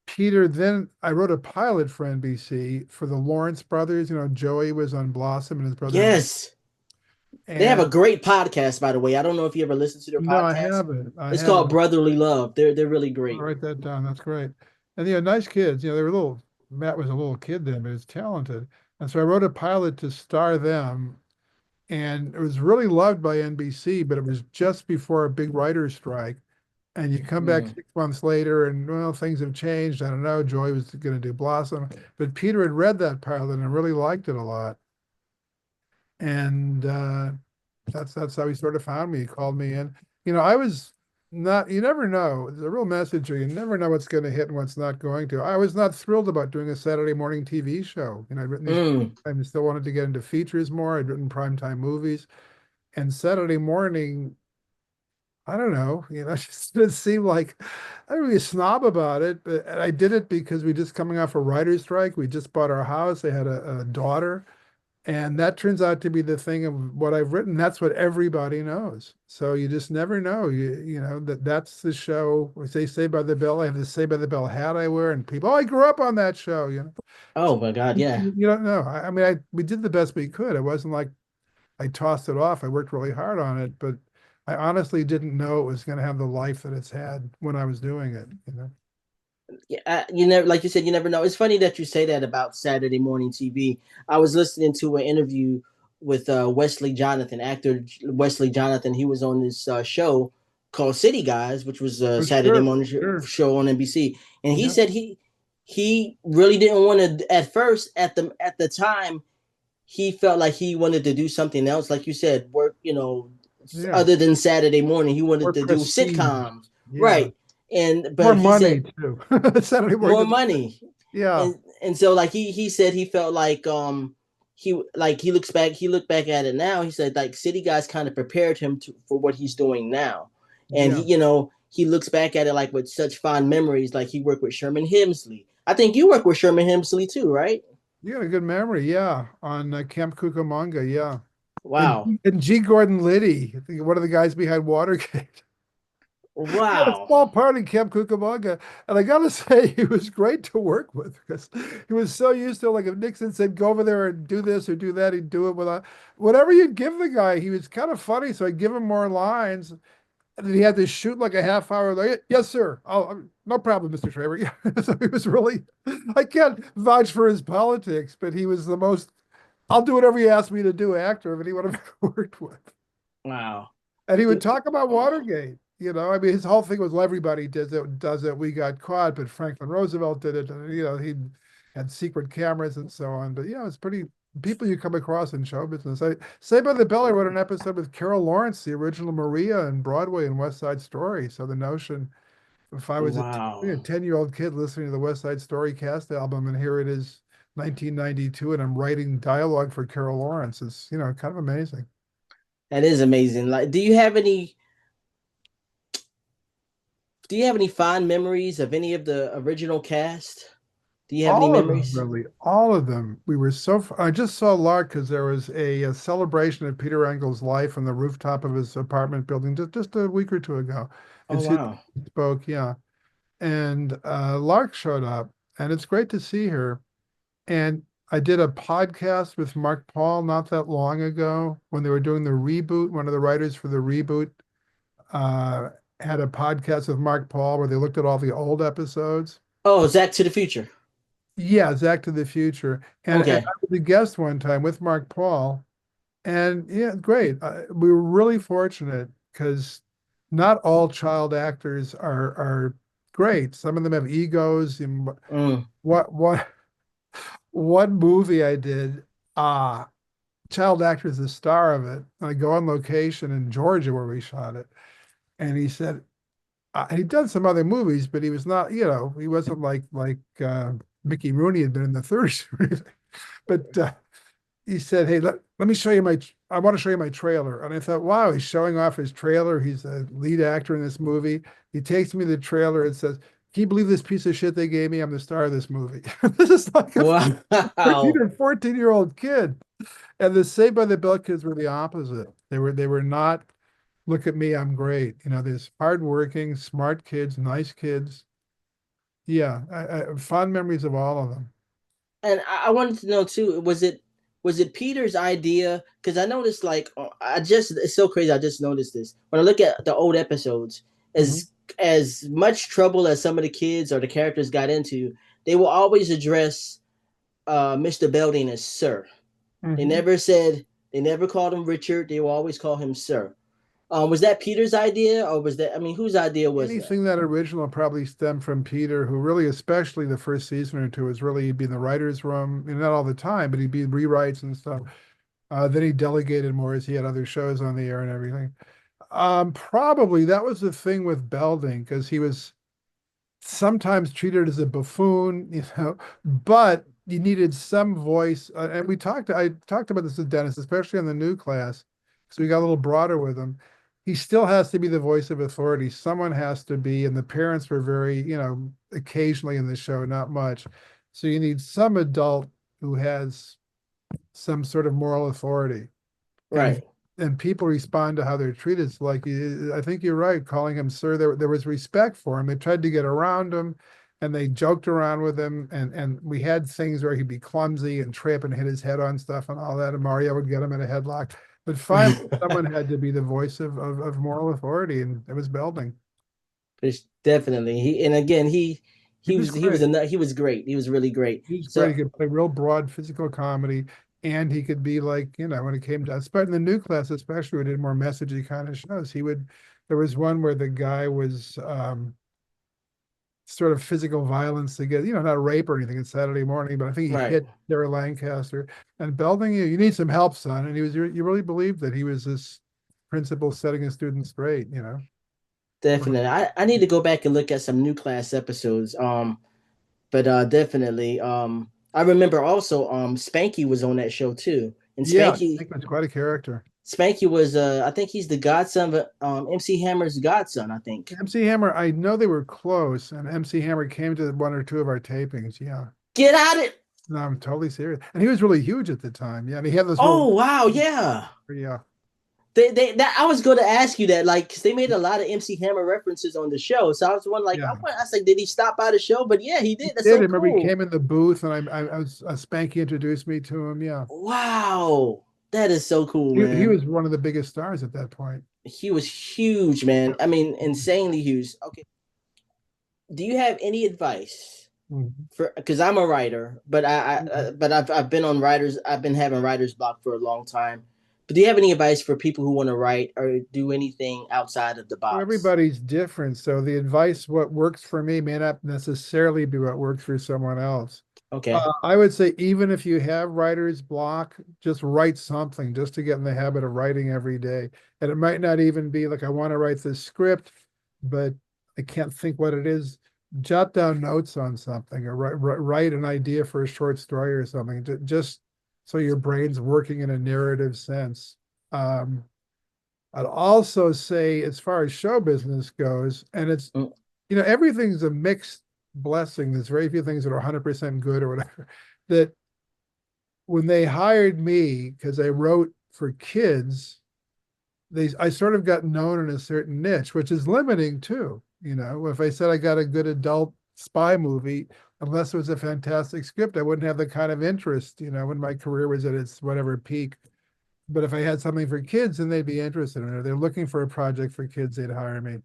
Peter, then I wrote a pilot for NBC for the Lawrence brothers. Joey was on Blossom and his brother. Yes. They have a And great podcast, by the way. I don't know if you ever listened to their no, I podcast. haven't. I It's called haven't. Brotherly Love. They're really I'll great. write that down. That's great. And nice kids. They were little. Matt was a little kid then, but he's talented. And so I wrote a pilot to star them, and it was really loved by NBC, but it was just before a big writer's strike. And you come back Mm. 6 months later, and well, things have changed. I don't know. Joy was going to do Blossom, but Peter had read that pilot and really liked it a lot. And that's how he sort of found me. He called me in. I was not. You never know. It's a real message here. You never know what's going to hit and what's not going to. I was not thrilled about doing a Saturday morning TV show. I'd written these. Mm. I still wanted to get into features more. I'd written primetime movies, and Saturday morning I don't know, it seemed like I don't really a snob about it, but I did it because we just coming off a writer's strike. We just bought our house. I had a daughter, and that turns out to be the thing of what I've written. That's what everybody knows. So you just never know. That's the show. We say Saved by the Bell. I have the Saved by the Bell hat I wear, and people, oh, I grew up on that show. Oh my God, yeah. You don't know. I mean, we did the best we could. It wasn't like I tossed it off. I worked really hard on it, but I honestly didn't know it was going to have the life that it's had when I was doing it. Yeah, you never, like you said, you never know. It's funny that you say that about Saturday morning TV. I was listening to an interview with Wesley Jonathan, actor Wesley Jonathan. He was on this show called City Guys, which was a For Saturday sure, morning sure. show on NBC. And he Yeah, said he really didn't want to at first at the time. He felt like he wanted to do something else, like you said, work. yeah. Other than Saturday morning, he wanted More to do prestige. sitcoms, Yeah. right? And More but he money said too. Saturday morning. more money, Yeah. and so like he said he felt like he looked back at it now. He said like City Guys kind of prepared him for what he's doing now, and he Yeah. he looks back at it like with such fond memories. Like he worked with Sherman Hemsley. I think you worked with Sherman Hemsley too, right? You got a good memory, yeah, on Camp Cucamonga, yeah. Wow. And G. Gordon Liddy, I think one of the guys behind Watergate. He had a Wow. small part in Camp Cucamonga, and I gotta say, he was great to work with because he was so used to, like, if Nixon said go over there and do this or do that, he'd do it without whatever you'd give the guy. He was kind of funny, so I'd give him more lines, and then he had to shoot like a half hour. Like, yes, sir. Oh, no problem, Mr. Traver. Yeah. So he was really. I can't vouch for his politics, but he was the most. I'll do whatever you ask me to do actor of anyone I've ever worked with. Wow. And he would Do- talk about Watergate. I mean, his whole thing was, well, everybody does it. We got caught, but Franklin Roosevelt did it. And, he had secret cameras and so on. But it's pretty people you come across in show business. Saved by the Bell, I wrote an episode with Carol Lawrence, the original Maria in Broadway and West Side Story. So the notion, if I was a wow. 10-year-old kid listening to the West Side Story cast album, and here it is, 1992, and I'm writing dialogue for Carol Lawrence, it's, kind of amazing. That is amazing. Like, do you have any fond memories of any of the original cast? Do you have any All of them, memories? really, all of them. We were I just saw Lark because there was a celebration of Peter Engel's life on the rooftop of his apartment building just a week or two ago. Oh And she wow. spoke, yeah. And Lark showed up, and it's great to see her. And I did a podcast with Mark Paul not that long ago when they were doing the reboot. One of the writers for the reboot uh, had a podcast with Mark Paul where they looked at all the old episodes. Oh, Zach to the Future. Yeah, Zach to the Future. And Okay. I was a guest one time with Mark Paul. And yeah, great. We were really fortunate because not all child actors are great. Some of them have egos. And Mm. what one movie I did, child actor is the star of it. And I go on location in Georgia where we shot it. And he said, he'd done some other movies, but he was not, he wasn't like Mickey Rooney had been in the 30s or anything. But he said, "Hey, let me show you I want to show you my trailer." And I thought, wow, he's showing off his trailer. He's a lead actor in this movie. He takes me to the trailer and says, "Can you believe this piece of shit they gave me? I'm the star of this movie." This is like a 13 Wow. or 14-year-old kid. And the Saved by the Bell kids were the opposite. They were not, look at me, I'm great. There's hardworking, smart kids, nice kids. Yeah, fond memories of all of them. And I wanted to know too, was it Peter's idea? Because I noticed like I just it's so crazy. I just noticed this when I look at the old episodes. Mhm. As much trouble as some of the kids or the characters got into, they will always address Mr. Belding as Sir. They Mhm. never said they never called him Richard. They will always call him Sir. Was that Peter's idea, or was that? I mean, whose idea was that? Anything that original probably stemmed from Peter, who really, especially the first season or two, was really, he'd be in the writer's room, not all the time, but he'd be in rewrites and stuff. Then he delegated more as he had other shows on the air and everything. Probably that was the thing with Belding, because he was sometimes treated as a buffoon, but you needed some voice. And I talked about this with Dennis, especially on the new class, so we got a little broader with him. He still has to be the voice of authority. Someone has to be, and the parents were very, occasionally in the show, not much. So you need some adult who has some sort of moral authority. And if Right. and people respond to how they're treated, it's like I think you're right, calling him sir. There was respect for him. They tried to get around him, and they joked around with him, and we had things where he'd be clumsy and trip and hit his head on stuff and all that, and Mario would get him in a headlock. But finally, someone had to be the voice of moral authority, and it was Belding. Definitely. He and again He he was was he was great. a he was great. He was really great. He was great. So He could play real broad physical comedy, and he could be like, when it came to, but in the new class, especially, we did more messagey kind of shows. There was one where the guy was sort of physical violence to get, not rape or anything. It's Saturday morning, but I think he right. hit Sarah Lancaster and Belding. You need some help, son. And you really believed that he was this principal setting his students straight. Definitely. I need to go back and look at some new class episodes. But definitely. I remember also Spanky was on that show too. And Yeah, I Spanky think that's quite a character. Spanky was I think he's the godson of MC Hammer's godson, I think. MC Hammer, I know they were close, and MC Hammer came to one or two of our tapings. Yeah. Get out it. No, I'm totally serious. And he was really huge at the time. Yeah. And he had this whole, Oh wow, yeah. yeah. They that I was going to ask you that, like, because they made a lot of MC Hammer references on the show. So I was wondering, like, Yeah. I was like, did he stop by the show? But yeah, he He did. That's did. so I remember he cool. came in the booth and I was Spanky introduced me to him. Yeah. Wow, that is so cool, He man. was one of the biggest stars at that point. He was huge, man. I mean, insanely huge. Okay, do you have any advice Mhm. for? Because I'm a writer, but but I've been on writers. I've been having writer's block for a long time. But do you have any advice for people who want to write or do anything outside of the Well, box? everybody's different. So the advice, what works for me may not necessarily be what works for someone else. Okay. I would say even if you have writer's block, just write something just to get in the habit of writing every day. And it might not even be like I want to write this script, but I can't think what it is. Jot down notes on something or write an idea for a short story or something, just so your brain's working in a narrative sense. Um, I'd also say, as far as show business goes, and it's, Mm, everything's a mixed blessing. There's very few things that are 100% good or whatever. That when they hired me, because I wrote for kids, I sort of got known in a certain niche, which is limiting too. If I said I got a good adult spy movie, unless it was a fantastic script, I wouldn't have the kind of interest, when my career was at its whatever peak. But if I had something for kids, then they'd be interested in it. If they're looking for a project for kids, they'd hire me.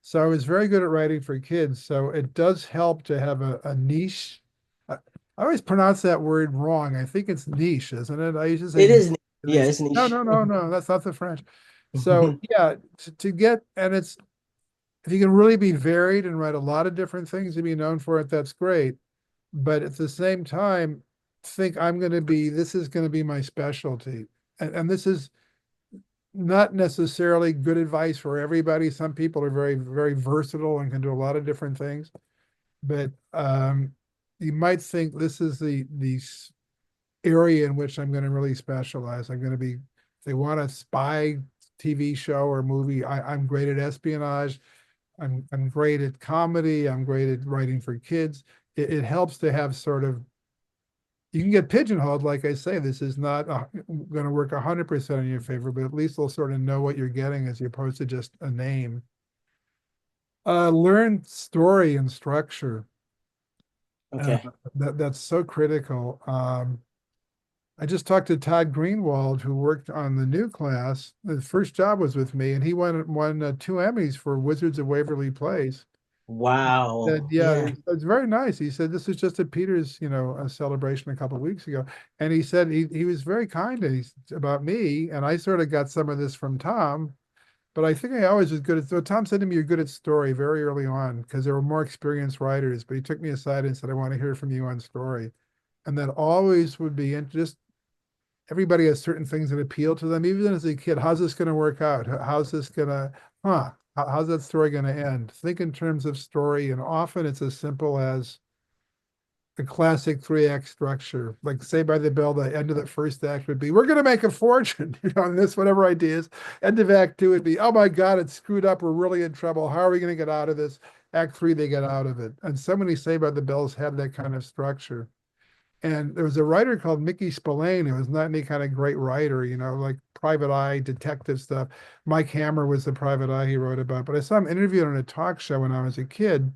So I was very good at writing for kids. So it does help to have a niche. I always pronounce that word wrong. I think it's niche, isn't it? I used to say it niche. is. And they Yeah, say, it's no, niche. no, no, no, that's not the French. So yeah, to get, and it's, if you can really be varied and write a lot of different things to be known for it, that's great. But at the same time, think this is going to be my specialty. And this is not necessarily good advice for everybody. Some people are very, very versatile and can do a lot of different things. But you might think this is the area in which I'm going to really specialize. I'm going to be, if they want a spy TV show or movie, I'm great at espionage. I'm great at comedy. I'm great at writing for kids. It helps to have sort of, you can get pigeonholed, like I say, this is not going to work 100% in your favor, but at least they'll sort of know what you're getting as opposed to just a name. Learn story and structure. Uh, Okay. that's so critical. I just talked to Todd Greenwald, who worked on the new class. The first job was with me, and he won 2 Emmys for Wizards of Waverly Place. Said, Wow. yeah, Yeah. it's very nice. He said this was just at Peter's, a celebration a couple of weeks ago, and he said he was very kind about me, and I sort of got some of this from Tom, but I think I always was good at. So Tom said to me, "You're good at story" very early on because there were more experienced writers, but he took me aside and said, "I want to hear from you on story," and that always would be just everybody has certain things that appeal to them, even as a kid. How's this going to work out? How's this going to, how's that story going to end? Think in terms of story, and often it's as simple as a classic 3 act structure. Like Say by the Bell, the end of the first act would be, we're going to make a fortune, on this, whatever ideas. End of act two would be, oh my God, it's screwed up. We're really in trouble. How are we going to get out of this? Act three, they get out of it. And so many Say by the Bells have that kind of structure. And there was a writer called Mickey Spillane who was not any kind of great writer, like private eye detective stuff. Mike Hammer was the private eye he wrote about. But I saw him interviewed on a talk show when I was a kid.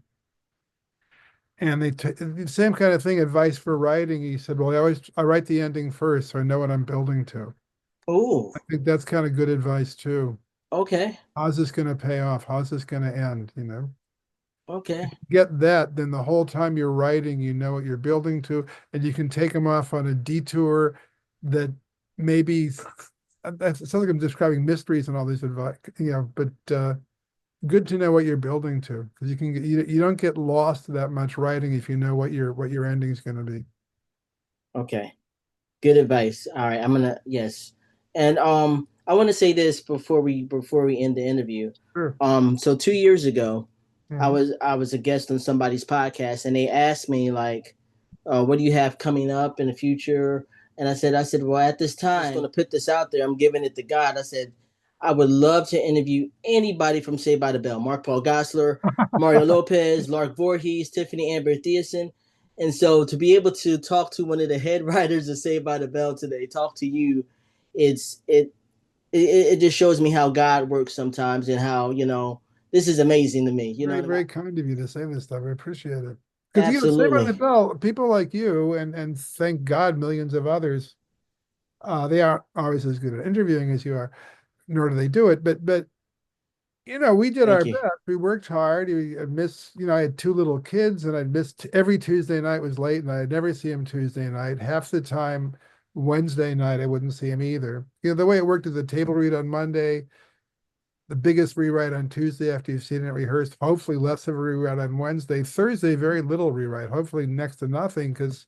And the same kind of thing, advice for writing. He said, well, I write the ending first so I know what I'm building to. Oh. I think that's kind of good advice too. Okay. How's this going to pay off? How's this going to end? Okay. Get that, then the whole time you're writing, you know what you're building to, and you can take them off on a detour that maybe it sounds like I'm describing mysteries and all these advice, but good to know what you're building to because you don't get lost that much writing if you know what your ending is going to be. Okay. Good advice. All right. I'm gonna yes. And I want to say this before we end the interview. Sure. So 2 years ago, Mhm. I was a guest on somebody's podcast and they asked me like, what do you have coming up in the future? And I said, well, at this time, I'm just going to put this out there. I'm giving it to God. I said, I would love to interview anybody from Saved by the Bell: Mark Paul Gosselaar, Mario Lopez, Lark Voorhees, Tiffany Amber Thiessen. And so to be able to talk to one of the head writers of Saved by the Bell today, talk to you, it's it just shows me how God works sometimes, and how, this is amazing to me. You know Very, what I mean? very kind of you to say this stuff. I appreciate it. Because Saved by Absolutely. the Bell, people like you and thank God millions of others, they aren't always as good at interviewing as you are, nor do they do it. But we did Thank our you. best. We worked hard. I missed, I had two little kids, and I'd missed every Tuesday night was late, and I'd never see him Tuesday night. Half the time, Wednesday night, I wouldn't see him either. The way it worked is a table read on Monday, the biggest rewrite on Tuesday after you've seen it rehearsed, hopefully less of a rewrite on Wednesday. Thursday, very little rewrite, hopefully next to nothing, because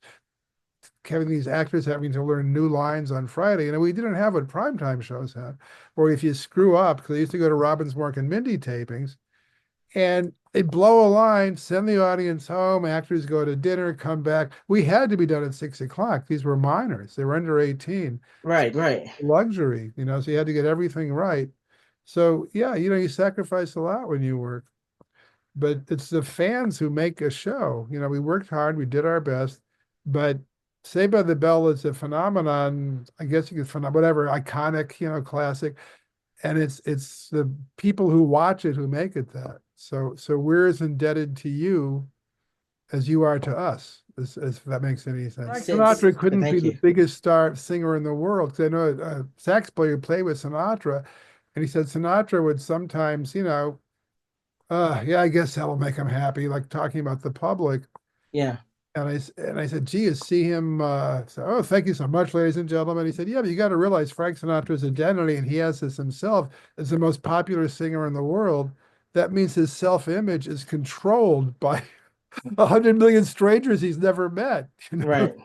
having these actors having to learn new lines on Friday. And we didn't have what primetime shows had, or if you screw up, because I used to go to Robbins, Mork, and Mindy tapings, and they blow a line, send the audience home, actors go to dinner, come back. We had to be done at 6 o'clock. These were minors, they were under 18. Right, right. Luxury, so you had to get everything right. So yeah, you sacrifice a lot when you work, but it's the fans who make a show. We worked hard, we did our best, but Saved by the Bell is a phenomenon. I guess you could whatever iconic, classic, and it's the people who watch it who make it that. So we're as indebted to you as you are to us, as if that makes any sense. Frank Since Sinatra couldn't be Thank the you. biggest star singer in the world, because I know a sax player who played with Sinatra, and he said Sinatra would sometimes, yeah, I guess that'll make him happy, like talking about the public. Yeah. And I said, geez, see him. Oh, thank you so much, ladies and gentlemen. He said, yeah, but you got to realize Frank Sinatra's identity, and he has this himself, as the most popular singer in the world. That means his self-image is controlled by 100 million strangers he's never met. Right.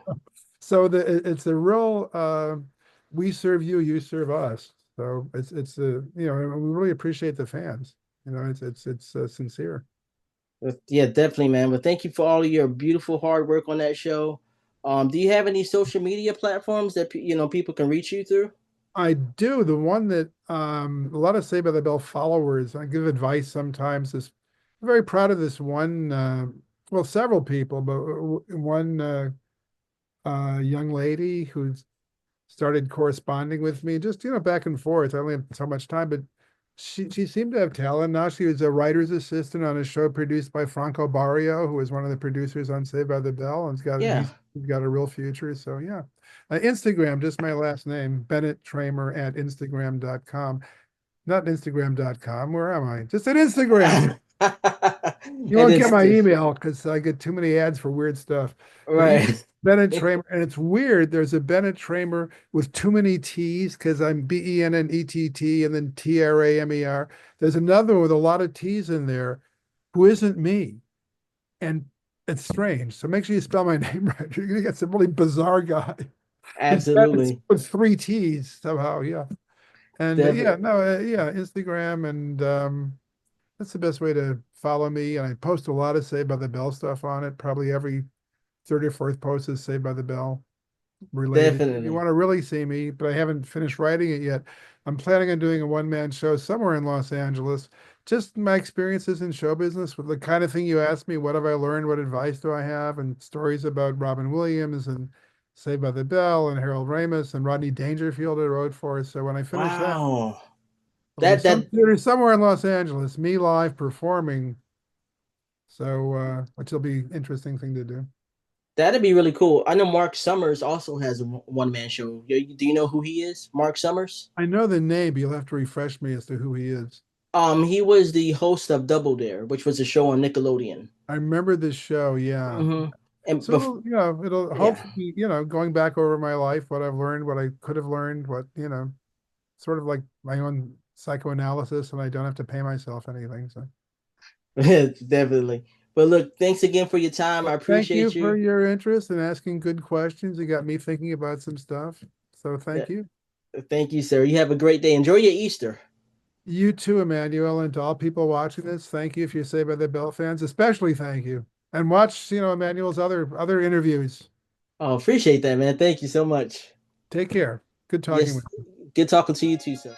So it's a real we serve you, you serve us. So it's and we really appreciate the fans. It's sincere. Yeah, definitely, man. But thank you for all of your beautiful hard work on that show. Do you have any social media platforms that people can reach you through? I do. The one that a lot of Saved by the Bell followers, I give advice sometimes. Is I'm very proud of this one. Well, several people, but one young lady who's started corresponding with me, just back and forth. I only have so much time, but she seemed to have talent. Now she was a writer's assistant on a show produced by Franco Barrio, who was one of the producers on Saved by the Bell, and Yeah. he's got a real future. So yeah, Instagram, just my last name, Bennett Tramer at Instagram.com. Not Instagram.com. Where am I? Just at Instagram. You And won't get it's my email because I get too many ads for weird stuff. But right. Bennett Tramer, and it's weird. There's a Bennett Tramer with too many T's because I'm Bennett and then Tramer. There's another one with a lot of T's in there who isn't me. And it's strange. So make sure you spell my name right. You're gonna get some really bizarre guy. It's Bennett Absolutely. with three T's somehow. Yeah. And yeah, Definitely. no, yeah, Instagram, and that's the best way to follow me. And I post a lot of Saved by the Bell stuff on it. Probably every third or fourth post is Saved by the Bell related. If you Definitely. want to really see me, but I haven't finished writing it yet. I'm planning on doing a one-man show somewhere in Los Angeles. Just my experiences in show business with the kind of thing you asked me, what have I learned? What advice do I have? And stories about Robin Williams and Saved by the Bell and Harold Ramis and Rodney Dangerfield I wrote for. So when I finish that, Wow. it'll be That some that theater somewhere in Los Angeles, me live performing. So which will be interesting thing to do. that'd be really cool. I know Mark Summers also has a one man show. Do you know who he is? Mark Summers? I know the name, but you'll have to refresh me as to who he is. He was the host of Double Dare, which was a show on Nickelodeon. I remember this show, yeah. Hmm. And So it'll yeah, hopefully, going back over my life, what I've learned, what I could have learned, sort of like my own psychoanalysis, and I don't have to pay myself anything. So definitely. But look, thanks again for your time. I thank you appreciate for you. your interest and asking good questions. You got me thinking about some stuff. So thank you. Thank you, sir. You have a great day. Enjoy your Easter. You too, Emmanuel, and to all people watching this, thank you if you're Saved by the Bell fans, especially thank you. And watch, Emmanuel's other interviews. Oh, appreciate that, man. Thank you so much. Take care. Good talking Yes, with you. good talking to you too, sir.